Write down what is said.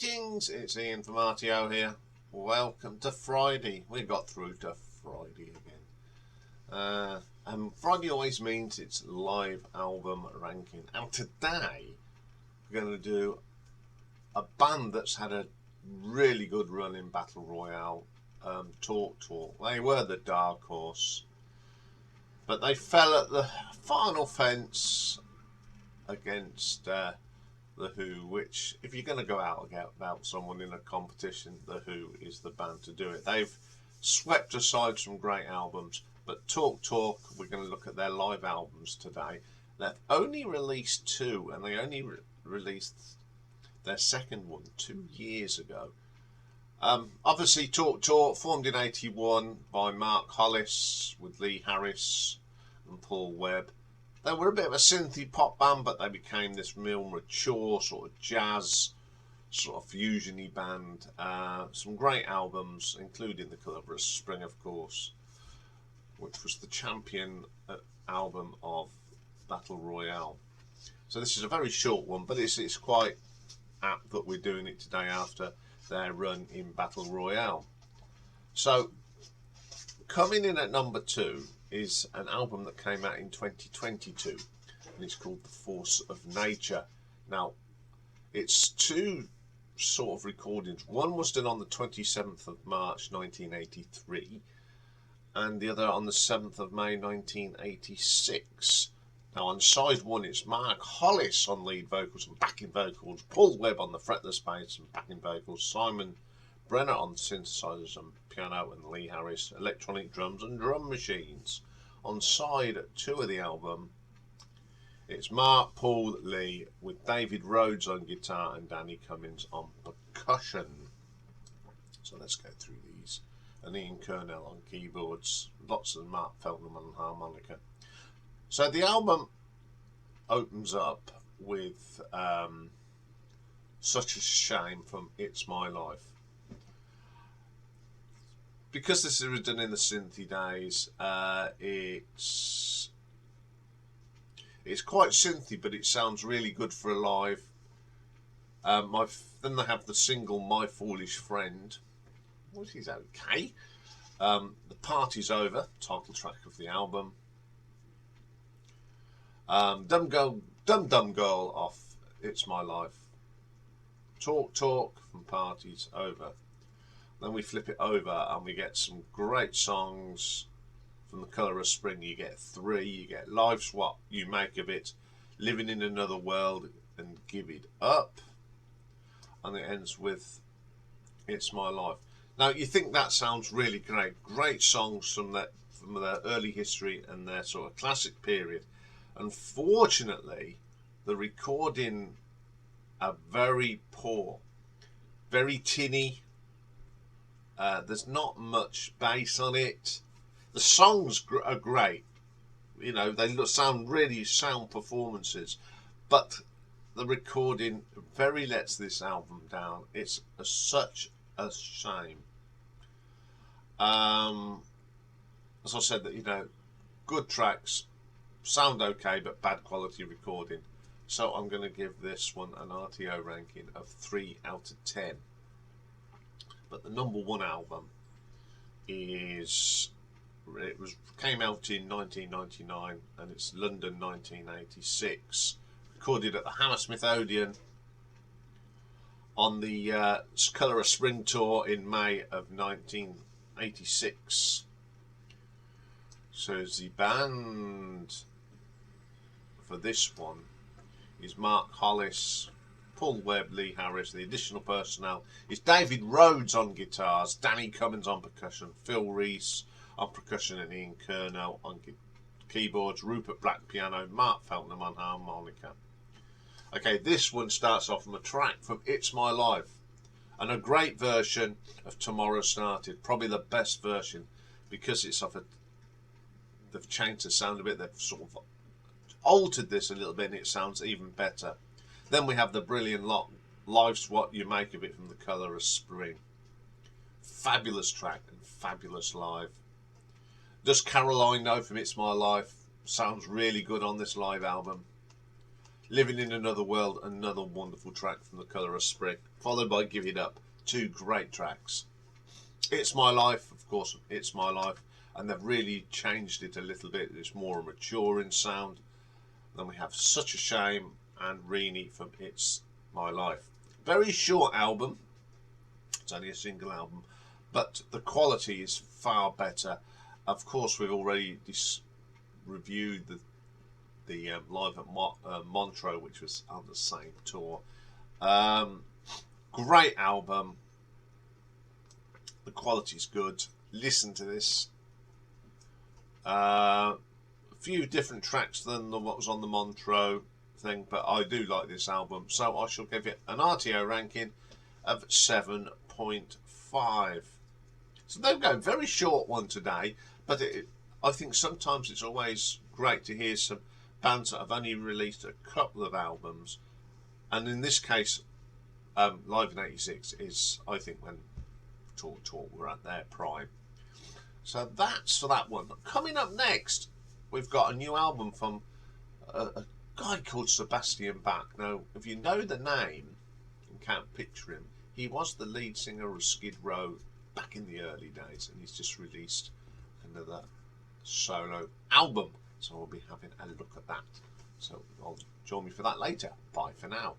Greetings, it's Ian from RTO here. Welcome to Friday. We got through to Friday again. And Friday always means it's live album ranking. And today we're going to do a band that's had a really good run in Battle Royale, Talk. They were the dark horse, but they fell at the final fence against The Who, which, if you're going to go out about someone in a competition, The Who is the band to do it. They've swept aside some great albums, but Talk, we're going to look at their live albums today. They've only released two, and they only released their second one 2 years ago. Obviously, Talk, formed in '81 by Mark Hollis with Lee Harris and Paul Webb. They were a bit of a synthy pop band, but they became this real mature sort of jazz, sort of fusion-y band. Some great albums, including The Colour of Spring, of course, which was the champion album of Battle Royale. So this is a very short one, but it's quite apt that we're doing it today after their run in Battle Royale. So, coming in at number 2 is an album that came out in 2022, and it's called The Force of Nature. Now, it's two sort of recordings. One was done on the 27th of March 1983, and the other on the 7th of May 1986. Now, on side 1, it's Mark Hollis on lead vocals and backing vocals, Paul Webb on the fretless bass and backing vocals, Simon Brenner on synthesizers and piano, and Lee Harris electronic drums and drum machines. On side 2 of the album, it's Mark, Paul, Lee with David Rhodes on guitar and Danny Cummins on percussion. So let's go through these. And Ian Kernell on keyboards, lots of Mark Feltman on harmonica. So the album opens up with Such a Shame from It's My Life. Because this was done in the synthy days, it's quite synthy, but it sounds really good for a live. Then they have the single My Foolish Friend, which is okay. The Party's Over, title track of the album. Dum Dum Girl off It's My Life. Talk from Party's Over. Then we flip it over and we get some great songs from The Colour of Spring. You get 3. You get Life's What You Make of It, Living in Another World, and Give It Up. And it ends with It's My Life. Now, you think that sounds really great. Great songs from their early history and their sort of classic period. Unfortunately, the recording are very poor, very tinny. There's not much bass on it. The songs are great, you know, they sound really sound performances, but the recording very lets this album down. It's such a shame. As I said, that, you know, good tracks, sound okay, but bad quality recording. So I'm going to give this one an RTO ranking of 3 out of 10. But the number 1 album came out in 1999, and it's London 1986, recorded at the Hammersmith Odeon on the Colour of Spring tour in May of 1986. So the band for this one is Mark Hollis, Paul Webb, Lee Harris. The additional personnel is David Rhodes on guitars, Danny Cummins on percussion, Phil Reese on percussion, and Ian Kernell on keyboards, Rupert Black piano, Mark Feltman on harmonica. Okay, this one starts off from a track from It's My Life, and a great version of Tomorrow Started, probably the best version, because it's they've changed the sound a bit, they've sort of altered this a little bit, and it sounds even better. Then we have the brilliant Life's What You Make of It from The Colour of Spring. Fabulous track and fabulous live. Does Caroline Know from It's My Life sounds really good on this live album. Living in Another World, another wonderful track from The Colour of Spring, followed by Give It Up, two great tracks. It's My Life, of course, It's My Life, and they've really changed it a little bit. It's more mature in sound. Then we have Such a Shame and Reenie from It's My Life. Very short album, it's only a single album, but the quality is far better. Of course, we've already reviewed the live at Montreux, which was on the same tour. Great album. The quality's good. Listen to this. A few different tracks than what was on the Montreux thing, but I do like this album, so I shall give it an RTO ranking of 7.5. So there we go, very short one today, but I think sometimes it's always great to hear some bands that have only released a couple of albums, and in this case, Live in '86 is, I think, when Talk were at their prime. So that's for that one. Coming up next, we've got a new album from a guy called Sebastian Bach. Now, if you know the name and can't picture him, he was the lead singer of Skid Row back in the early days, and he's just released another solo album. So we'll be having a look at that. So I'll join me for that later. Bye for now.